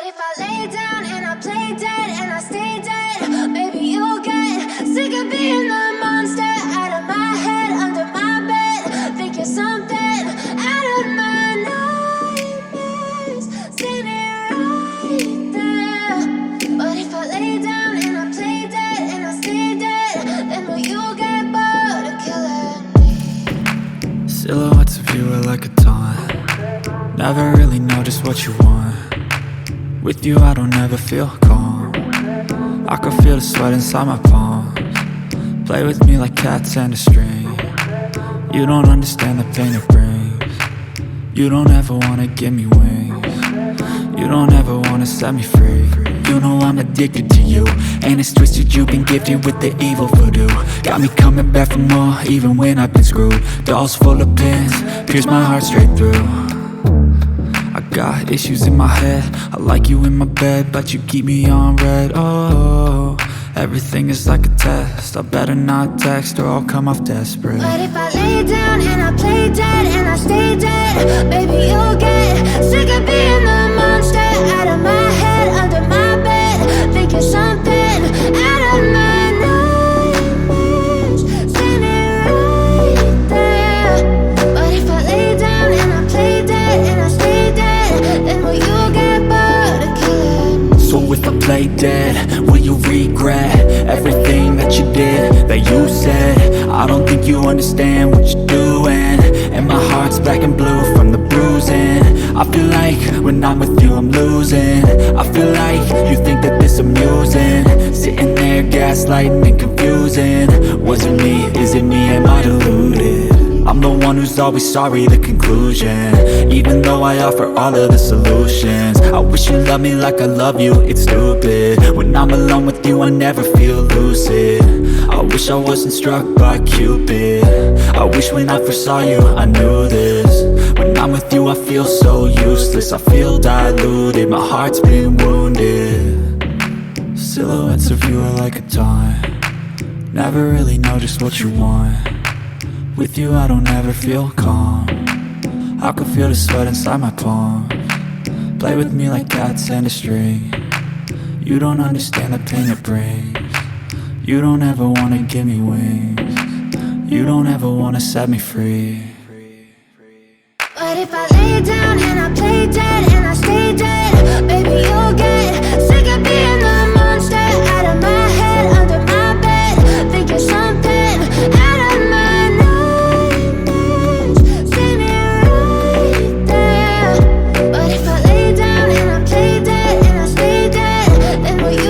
But if I lay down and I play dead and I stay dead, maybe you'll get sick of being the monster out of my head, under my bed. Think you're something out of my nightmares, standing right there. But if I lay down and I play dead and I stay dead, then will you get bored of killing me? Silhouettes of you are like a taunt. Never really know just what you want. With you I don't ever feel calm. I can feel the sweat inside my palms. Play with me like cats and a string. You don't understand the pain it brings. You don't ever wanna give me wings. You don't ever wanna set me free. You know I'm addicted to you, and it's twisted, you've been gifted with the evil voodoo. Got me coming back for more, even when I've been screwed. Dolls full of pins, pierce my heart straight through. I got issues in my head, I like you in my bed, but you keep me on red. Oh, everything is like a test, I better not text or I'll come off desperate. But if I lay down and I play dead and I stay dead, maybe you'll get sick of being the monster out of my head, under my bed. Think you're something out of my nightmares, standing right there. But if I lay down and I play dead and I stay dead, then will you get bored of killing me? So if I play dead, will you regret everything that you did, that you said? I don't think you understand what you're doing, and my heart's black and blue from the bruising. I feel like when I'm with you I'm losing. I feel like you think that this amusing, sitting there gaslighting and confusing. Was it me? Is it me? Am I deluded? I'm the one who's always sorry, the conclusion, even though I offer all of the solutions. I wish you loved me like I love you, it's stupid. When I'm alone with you I never feel lucid. I wish I wasn't struck by Cupid. I wish when I first saw you I knew this. When I'm with you I feel so useless, I feel diluted, my heart's been wounded. Silhouettes of you are like a taunt. Never really know just what you want. With you I don't ever feel calm. I can feel the sweat inside my palms. Play with me like cats and a string. You don't understand the pain it brings. You don't ever wanna give me wings. You don't ever wanna set me free. But if I lay down and I play dead